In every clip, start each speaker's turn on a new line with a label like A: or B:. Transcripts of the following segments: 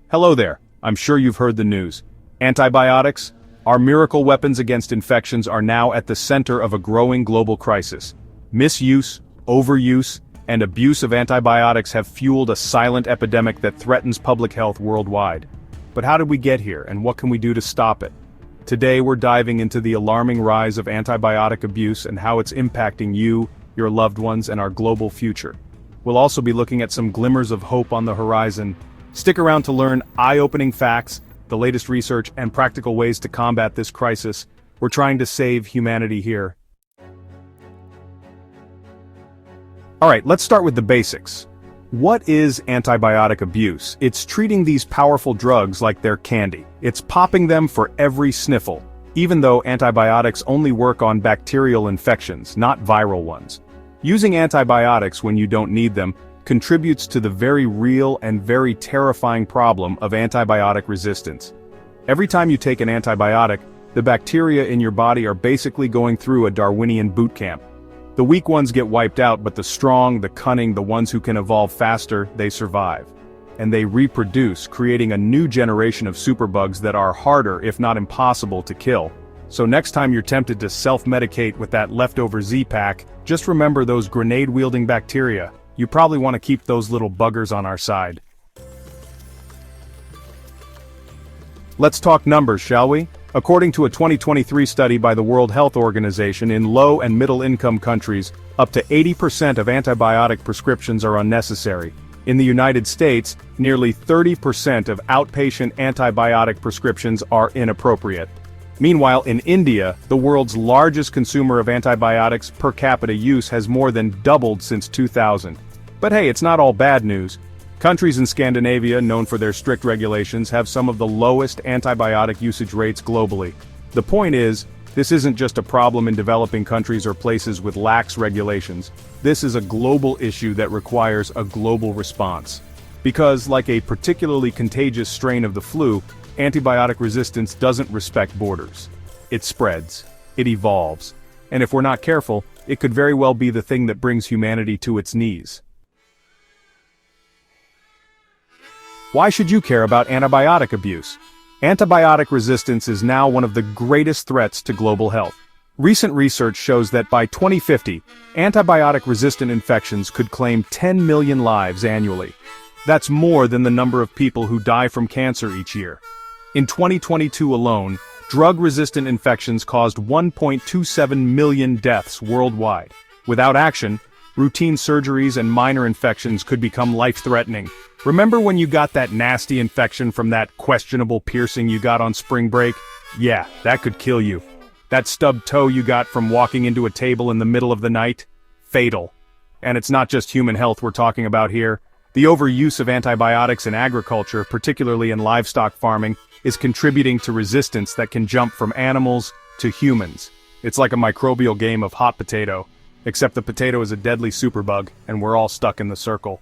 A: Hello there, I'm sure you've heard the news. Antibiotics, our miracle weapons against infections, are now at the center of a growing global crisis. Misuse, overuse, and abuse of antibiotics have fueled a silent epidemic that threatens public health worldwide. But how did we get here, and what can we do to stop it? Today we're diving into the alarming rise of antibiotic abuse and how it's impacting you, your loved ones, and our global future. We'll also be looking at some glimmers of hope on the horizon. Stick around to learn eye-opening facts, the latest research, and practical ways to combat this crisis. We're trying to save humanity here. Alright, let's start with the basics. What is antibiotic abuse? It's treating these powerful drugs like they're candy. It's popping them for every sniffle, even though antibiotics only work on bacterial infections, not viral ones. Using antibiotics when you don't need them contributes to the very real and very terrifying problem of antibiotic resistance. Every time you take an antibiotic, the bacteria in your body are basically going through a Darwinian boot camp. The weak ones get wiped out, but the strong, the cunning, the ones who can evolve faster, they survive. And they reproduce, creating a new generation of superbugs that are harder, if not impossible, to kill. So next time you're tempted to self-medicate with that leftover Z-Pack, just remember those grenade-wielding bacteria. You probably want to keep those little buggers on our side. Let's talk numbers, shall we? According to a 2023 study by the World Health Organization, in low and middle-income countries, up to 80% of antibiotic prescriptions are unnecessary. In the United States, nearly 30% of outpatient antibiotic prescriptions are inappropriate. Meanwhile, in India, the world's largest consumer of antibiotics per capita use has more than doubled since 2000. But hey, it's not all bad news. Countries in Scandinavia, known for their strict regulations, have some of the lowest antibiotic usage rates globally. The point is, this isn't just a problem in developing countries or places with lax regulations. This is a global issue that requires a global response. Because, like a particularly contagious strain of the flu, antibiotic resistance doesn't respect borders. It spreads. It evolves. And if we're not careful, it could very well be the thing that brings humanity to its knees. Why should you care about antibiotic abuse? Antibiotic resistance is now one of the greatest threats to global health. Recent research shows that by 2050, antibiotic-resistant infections could claim 10 million lives annually. That's more than the number of people who die from cancer each year. In 2022 alone, drug-resistant infections caused 1.27 million deaths worldwide. Without action, routine surgeries and minor infections could become life-threatening. Remember when you got that nasty infection from that questionable piercing you got on spring break? Yeah, that could kill you. That stubbed toe you got from walking into a table in the middle of the night? Fatal. And it's not just human health we're talking about here. The overuse of antibiotics in agriculture, particularly in livestock farming, is contributing to resistance that can jump from animals to humans. It's like a microbial game of hot potato, except the potato is a deadly superbug, and we're all stuck in the circle.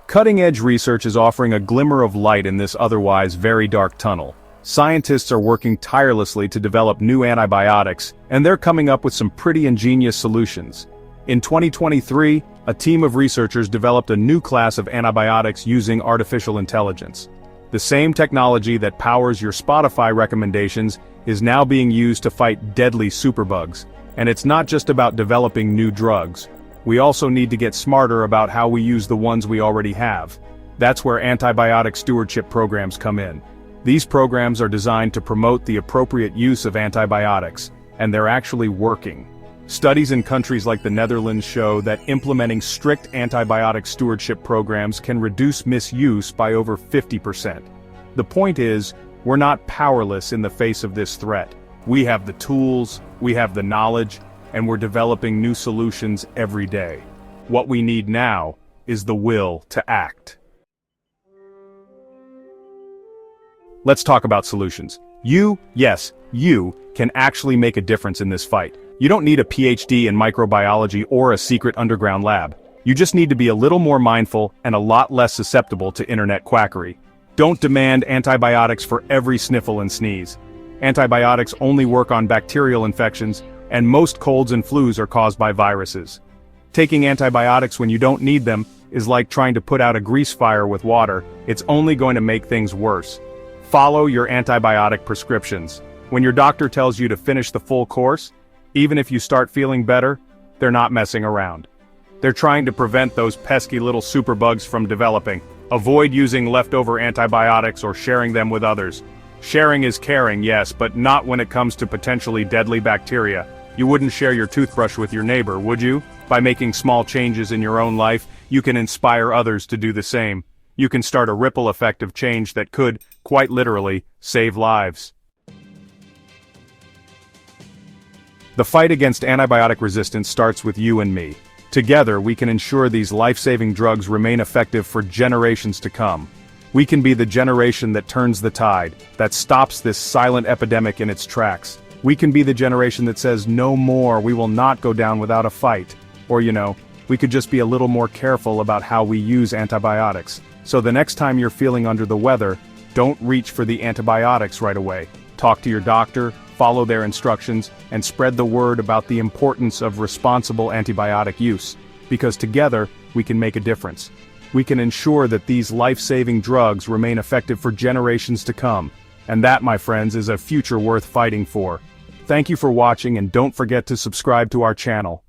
A: Cutting-edge research is offering a glimmer of light in this otherwise very dark tunnel. Scientists are working tirelessly to develop new antibiotics, and they're coming up with some pretty ingenious solutions. In 2023, a team of researchers developed a new class of antibiotics using artificial intelligence. The same technology that powers your Spotify recommendations is now being used to fight deadly superbugs. And it's not just about developing new drugs. We also need to get smarter about how we use the ones we already have. That's where antibiotic stewardship programs come in. These programs are designed to promote the appropriate use of antibiotics, and they're actually working. Studies in countries like the Netherlands show that implementing strict antibiotic stewardship programs can reduce misuse by over 50%. The point is, we're not powerless in the face of this threat. We have the tools, we have the knowledge, and we're developing new solutions every day. What we need now is the will to act. Let's talk about solutions. You can actually make a difference in this fight. You don't need a PhD in microbiology or a secret underground lab. You just need to be a little more mindful and a lot less susceptible to internet quackery. Don't demand antibiotics for every sniffle and sneeze. Antibiotics only work on bacterial infections, and most colds and flus are caused by viruses. Taking antibiotics when you don't need them is like trying to put out a grease fire with water. It's only going to make things worse. Follow your antibiotic prescriptions. When your doctor tells you to finish the full course, even if you start feeling better, they're not messing around. They're trying to prevent those pesky little superbugs from developing. Avoid using leftover antibiotics or sharing them with others. Sharing is caring, yes, but not when it comes to potentially deadly bacteria. You wouldn't share your toothbrush with your neighbor, would you? By making small changes in your own life, you can inspire others to do the same. You can start a ripple effect of change that could, quite literally, save lives. The fight against antibiotic resistance starts with you and me. Together, we can ensure these life-saving drugs remain effective for generations to come. We can be the generation that turns the tide, that stops this silent epidemic in its tracks. We can be the generation that says, no more, we will not go down without a fight. Or we could just be a little more careful about how we use antibiotics. So the next time you're feeling under the weather, don't reach for the antibiotics right away. Talk to your doctor, follow their instructions, and spread the word about the importance of responsible antibiotic use. Because together, we can make a difference. We can ensure that these life-saving drugs remain effective for generations to come. And that, my friends, is a future worth fighting for. Thank you for watching, and don't forget to subscribe to our channel.